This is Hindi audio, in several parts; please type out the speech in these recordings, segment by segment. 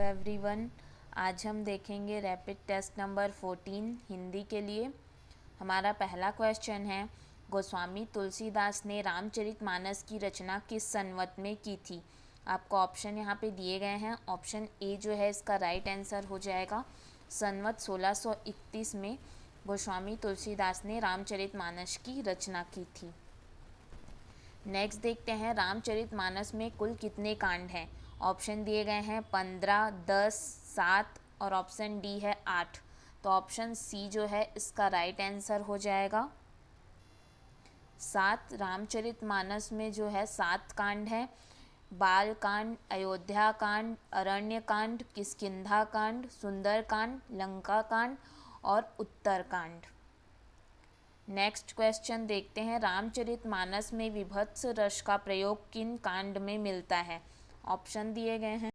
एवरीवन, आज हम देखेंगे रैपिड टेस्ट नंबर 14 हिंदी के लिए। हमारा पहला क्वेश्चन है, गोस्वामी तुलसीदास ने रामचरितमानस की रचना किस संवत में की थी। आपको ऑप्शन यहाँ पे दिए गए हैं। ऑप्शन ए जो है इसका राइट आंसर हो जाएगा, संवत 1631 में गोस्वामी तुलसीदास ने रामचरितमानस की रचना की थी। नेक्स्ट देखते हैं, रामचरितमानस में कुल कितने कांड हैं। ऑप्शन दिए गए हैं 15, 10, 7 और ऑप्शन डी है 8। तो ऑप्शन सी जो है इसका राइट आंसर हो जाएगा 7। रामचरितमानस में जो है 7 कांड हैं। बाल कांड, अयोध्या कांड, अरण्य कांड, किष्किंधा कांड, सुंदर कांड, लंका कांड और उत्तर कांड। नेक्स्ट क्वेश्चन देखते हैं, रामचरितमानस में विभत्स रस का प्रयोग किन कांड में मिलता है। ऑप्शन दिए गए हैं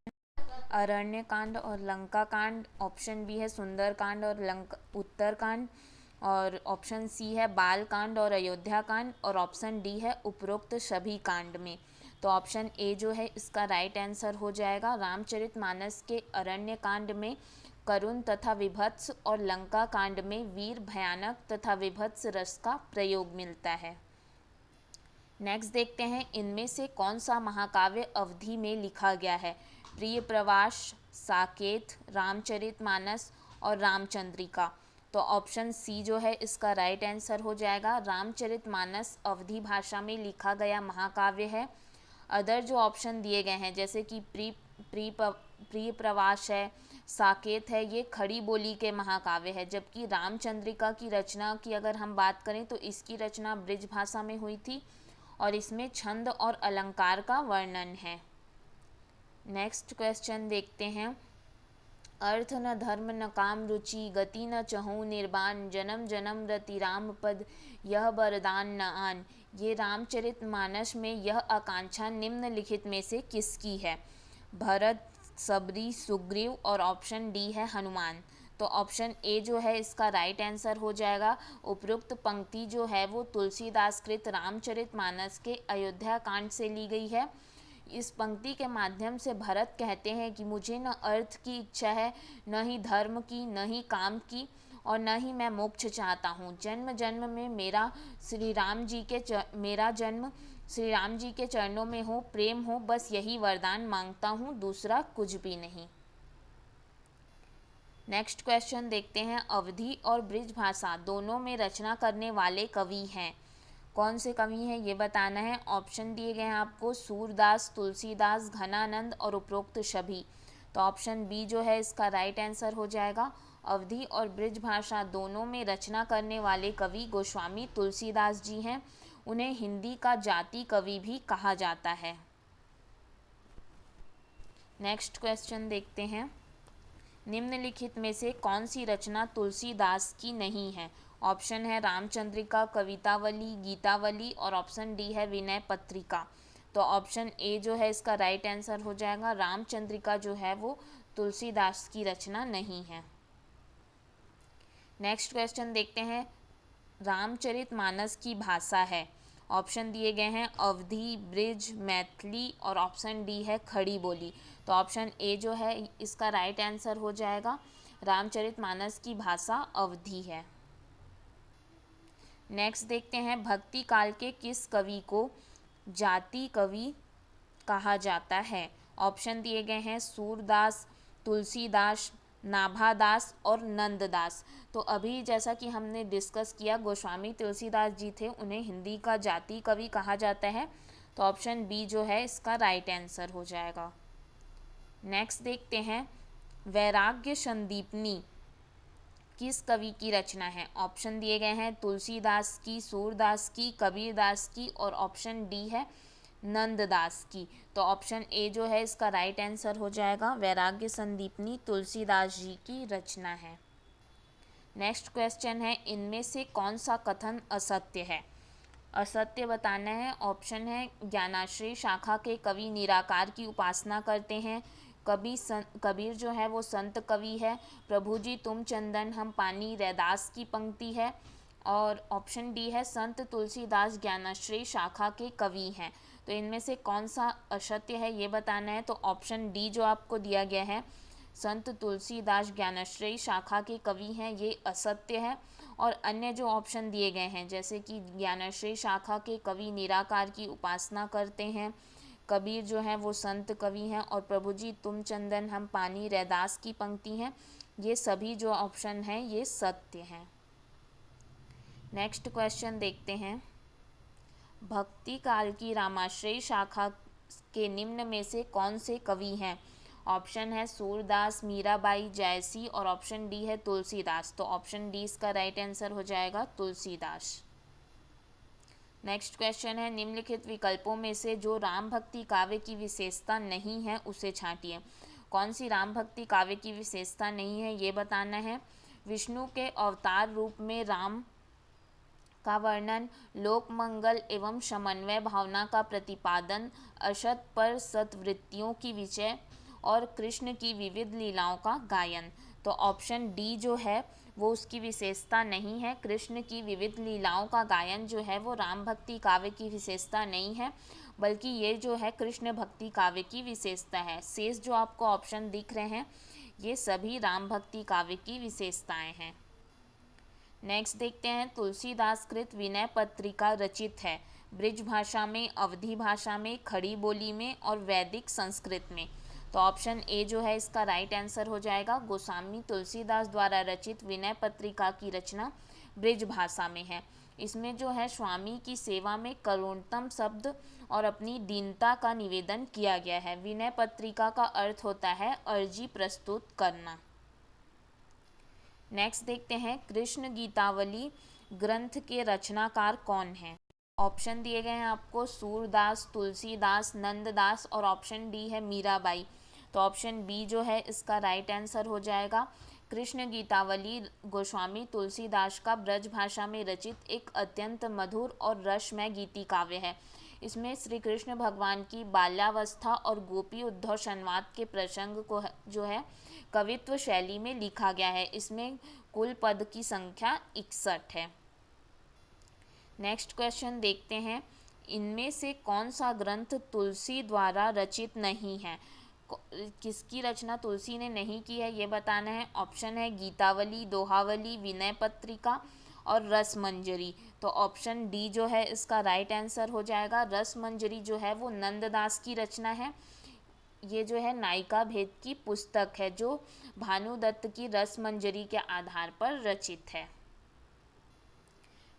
अरण्य कांड और लंका कांड, ऑप्शन बी है सुंदर कांड और उत्तर कांड, और ऑप्शन सी है बाल कांड और अयोध्या कांड, और ऑप्शन डी है उपरोक्त सभी कांड में। तो ऑप्शन ए जो है इसका राइट आंसर हो जाएगा। रामचरितमानस के अरण्य कांड में करुण तथा विभत्स और लंका कांड में वीर, भयानक तथा विभत्स रस का प्रयोग मिलता है। नेक्स्ट देखते हैं, इनमें से कौन सा महाकाव्य अवधि में लिखा गया है। प्रिय प्रवास, साकेत, रामचरितमानस और रामचंद्रिका। तो ऑप्शन सी जो है इसका राइट आंसर हो जाएगा। रामचरितमानस अवधी भाषा में लिखा गया महाकाव्य है। अदर जो ऑप्शन दिए गए हैं जैसे कि प्रिय प्रवास है, साकेत है, ये खड़ी बोली के महाकाव्य है। जबकि रामचंद्रिका की रचना की अगर हम बात करें तो इसकी रचना ब्रिज भाषा में हुई थी और इसमें छंद और अलंकार का वर्णन है। नेक्स्ट क्वेश्चन देखते हैं, अर्थ न धर्म न काम रुचि, गति न चहु निर्बाण, जन्म जन्म रति राम पद, यह वरदान न आन। ये रामचरितमानस में यह आकांक्षा निम्नलिखित में से किसकी है। भरत, सबरी, सुग्रीव और ऑप्शन डी है हनुमान। तो ऑप्शन ए जो है इसका राइट आंसर हो जाएगा। उपरोक्त पंक्ति जो है वो तुलसीदास कृत रामचरितमानस के अयोध्या कांड से ली गई है। इस पंक्ति के माध्यम से भरत कहते हैं कि मुझे न अर्थ की इच्छा है, न ही धर्म की, न ही काम की, और न ही मैं मोक्ष चाहता हूँ। जन्म जन्म में मेरा जन्म श्री राम जी के चरणों में हो, प्रेम हो, बस यही वरदान मांगता हूँ, दूसरा कुछ भी नहीं। नेक्स्ट क्वेश्चन देखते हैं, अवधी और ब्रिज भाषा दोनों में रचना करने वाले कवि हैं। कौन से कवि हैं ये बताना है। ऑप्शन दिए गए हैं आपको, सूरदास, तुलसीदास, घनानंद और उपरोक्त सभी। तो ऑप्शन बी जो है इसका राइट आंसर हो जाएगा। अवधी और ब्रिज भाषा दोनों में रचना करने वाले कवि गोस्वामी तुलसीदास जी हैं। उन्हें हिंदी का जाति कवि भी कहा जाता है। नेक्स्ट क्वेश्चन देखते हैं, निम्नलिखित में से कौन सी रचना तुलसीदास की नहीं है। ऑप्शन है रामचंद्रिका, कवितावली, गीतावली और ऑप्शन डी है विनय पत्रिका। तो ऑप्शन ए जो है इसका राइट आंसर हो जाएगा। रामचंद्रिका जो है वो तुलसीदास की रचना नहीं है। नेक्स्ट क्वेश्चन देखते हैं, रामचरितमानस की भाषा है। ऑप्शन दिए गए हैं अवधी, ब्रिज, मैथिली और ऑप्शन डी है खड़ी बोली। तो ऑप्शन ए जो है इसका राइट आंसर हो जाएगा। रामचरितमानस की भाषा अवधी है। नेक्स्ट देखते हैं, भक्ति काल के किस कवि को जाति कवि कहा जाता है। ऑप्शन दिए गए हैं सूरदास, तुलसीदास, नाभादास और नंददास। तो अभी जैसा कि हमने डिस्कस किया, गोस्वामी तुलसीदास जी थे, उन्हें हिंदी का जाति कवि कहा जाता है। तो ऑप्शन बी जो है इसका राइट आंसर हो जाएगा। नेक्स्ट देखते हैं, वैराग्य संदीपनी किस कवि की रचना है। ऑप्शन दिए गए हैं तुलसीदास की, सूरदास की, कबीरदास की और ऑप्शन डी है नंददास की। तो ऑप्शन ए जो है इसका राइट आंसर हो जाएगा। वैराग्य संदीपनी तुलसीदास जी की रचना है। नेक्स्ट क्वेश्चन है, इनमें से कौन सा कथन असत्य है। असत्य बताना है। ऑप्शन है ज्ञानाश्रय शाखा के कवि निराकार की उपासना करते हैं। कबीर जो है वो संत कवि है। प्रभु जी तुम चंदन हम पानी रैदास की पंक्ति है। और ऑप्शन डी है संत तुलसीदास ज्ञानाश्रय शाखा के कवि हैं। तो इनमें से कौन सा असत्य है ये बताना है। तो ऑप्शन डी जो आपको दिया गया है, संत तुलसीदास ज्ञानाश्रयी शाखा के कवि हैं, ये असत्य है। और अन्य जो ऑप्शन दिए गए हैं, जैसे कि ज्ञानाश्रयी शाखा के कवि निराकार की उपासना करते हैं, कबीर जो है वो संत कवि हैं, और प्रभु जी तुम चंदन हम पानी रैदास की पंक्ति हैं, ये सभी जो ऑप्शन हैं ये सत्य हैं। नेक्स्ट क्वेश्चन देखते हैं। भक्ति काल की रामाश्रयी शाखा के निम्न में से कौन से कवि हैं? ऑप्शन है सूरदास, मीराबाई, जायसी, और ऑप्शन डी है तुलसीदास। तो ऑप्शन डी इसका राइट आंसर हो जाएगा तुलसीदास। नेक्स्ट क्वेश्चन है, निम्नलिखित विकल्पों में से जो राम भक्ति काव्य की विशेषता नहीं है उसे छांटिए। कौन सी राम भक्ति काव्य की विशेषता नहीं है ये बताना है। विष्णु के अवतार रूप में राम का वर्णन, लोक मंगल एवं समन्वय भावना का प्रतिपादन, असत पर सत्वृत्तियों की विजय, और कृष्ण की विविध लीलाओं का गायन। तो ऑप्शन डी जो है वो उसकी विशेषता नहीं है। कृष्ण की विविध लीलाओं का गायन जो है वो राम भक्ति काव्य की विशेषता नहीं है, बल्कि ये जो है कृष्ण भक्ति काव्य की विशेषता है। शेष जो आपको ऑप्शन दिख रहे हैं ये सभी राम भक्ति काव्य की विशेषताएं हैं। नेक्स्ट देखते हैं, तुलसीदास कृत विनय पत्रिका रचित है ब्रिज भाषा में, अवधी भाषा में, खड़ी बोली में और वैदिक संस्कृत में। तो ऑप्शन ए जो है इसका राइट आंसर हो जाएगा। गोस्वामी तुलसीदास द्वारा रचित विनय पत्रिका की रचना ब्रिज भाषा में है। इसमें जो है स्वामी की सेवा में करुणतम शब्द और अपनी दीनता का निवेदन किया गया है। विनय पत्रिका का अर्थ होता है अर्जी प्रस्तुत करना। नेक्स्ट देखते हैं, कृष्ण गीतावली ग्रंथ के रचनाकार कौन हैं? ऑप्शन दिए गए हैं आपको सूरदास, तुलसीदास, नंददास, और ऑप्शन डी है मीराबाई। तो ऑप्शन बी जो है इसका राइट आंसर हो जाएगा। कृष्ण गीतावली गोस्वामी तुलसीदास का ब्रज भाषा में रचित एक अत्यंत मधुर और रसमय गीति काव्य है। इसमें श्री कृष्ण भगवान की बाल्यावस्था और गोपी उद्धव संवाद के प्रसंग को जो है कवित्व शैली में लिखा गया है। इसमें कुल पद की संख्या 61 है। नेक्स्ट क्वेश्चन देखते हैं, इनमें से कौन सा ग्रंथ तुलसी द्वारा रचित नहीं है? किसकी रचना तुलसी ने नहीं की है ये बताना है। ऑप्शन है गीतावली, दोहावली, विनय पत्रिका और रसमंजरी। तो ऑप्शन डी जो है इसका राइट आंसर हो जाएगा। रसमंजरी जो है वो नंददास की रचना है। ये जो है नायिका भेद की पुस्तक है जो भानुदत्त की रसमंजरी के आधार पर रचित है।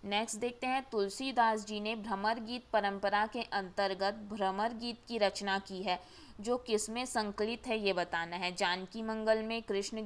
नेक्स्ट देखते हैं, तुलसीदास जी ने भ्रमर गीत परंपरा के अंतर्गत भ्रमर गीत की रचना की है जो किसमें संकलित है ये बताना है। जानकी मंगल में, कृष्ण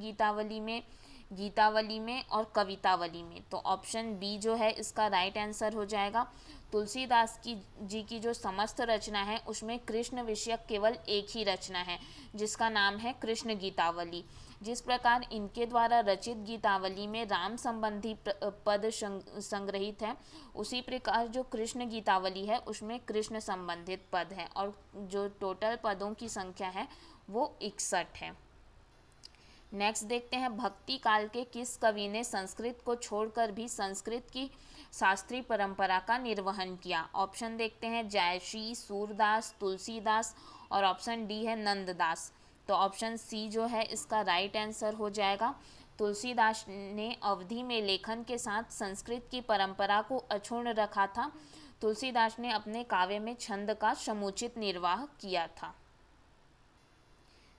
गीतावली में और कवितावली में। तो ऑप्शन बी जो है इसका राइट आंसर हो जाएगा। तुलसीदास जी की जो समस्त रचना है उसमें कृष्ण विषयक केवल एक ही रचना है जिसका नाम है कृष्ण गीतावली। जिस प्रकार इनके द्वारा रचित गीतावली में राम संबंधी पद संग्रहित है, उसी प्रकार जो कृष्ण गीतावली है उसमें कृष्ण संबंधित पद है, और जो टोटल पदों की संख्या है वो 61 है। नेक्स्ट देखते हैं, भक्ति काल के किस कवि ने संस्कृत को छोड़कर भी संस्कृत की शास्त्रीय परंपरा का निर्वहन किया? ऑप्शन देखते हैं, जायसी, सूरदास, तुलसीदास, और ऑप्शन डी है नंददास। तो ऑप्शन सी जो है इसका राइट आंसर हो जाएगा। तुलसीदास ने अवधि में लेखन के साथ संस्कृत की परंपरा को अक्षुण्ण रखा था। तुलसीदास ने अपने काव्य में छंद का समुचित निर्वाह किया था।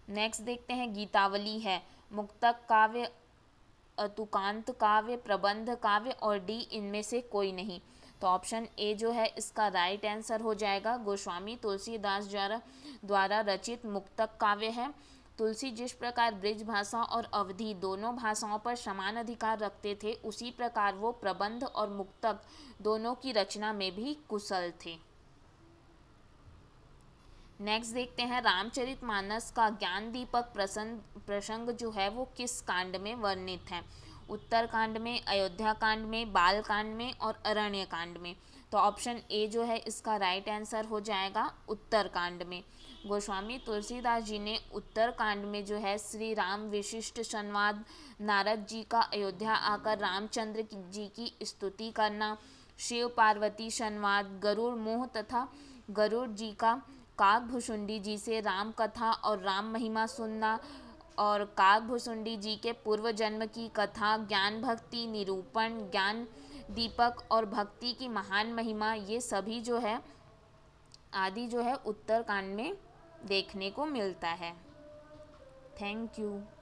नेक्स्ट देखते हैं, गीतावली है मुक्तक काव्य, अतुकांत काव्य, प्रबंध काव्य और डी इनमें से कोई नहीं। तो ऑप्शन ए जो है इसका राइट आंसर हो जाएगा। गोस्वामी तुलसीदास द्वारा रचित मुक्तक काव्य है। तुलसी जिस प्रकार ब्रिज भाषा और अवधी दोनों भाषाओं पर समान अधिकार रखते थे, उसी प्रकार वो प्रबंध और मुक्तक दोनों की रचना में भी कुशल थे। नेक्स्ट देखते हैं, रामचरितमानस का ज्ञान दीपक प्रसंग जो है वो किस कांड में वर्णित है? उत्तर कांड में, अयोध्या कांड में, बाल कांड में और अरण्य कांड में। तो ऑप्शन ए जो है इसका राइट आंसर हो जाएगा, उत्तर कांड में। गोस्वामी तुलसीदास जी ने उत्तर कांड में जो है श्री राम विशिष्ट संवाद, नारद जी का अयोध्या आकर रामचंद्र जी की स्तुति करना, शिव पार्वती संवाद, गरुड़ मोह तथा गरुड़ जी का काकभुशुंडी जी से राम कथा और राम महिमा सुनना, और काकभुसुंडी जी के पूर्व जन्म की कथा, ज्ञान भक्ति निरूपण, ज्ञान दीपक और भक्ति की महान महिमा, ये सभी जो है आदि जो है उत्तरकांड में देखने को मिलता है। Thank you.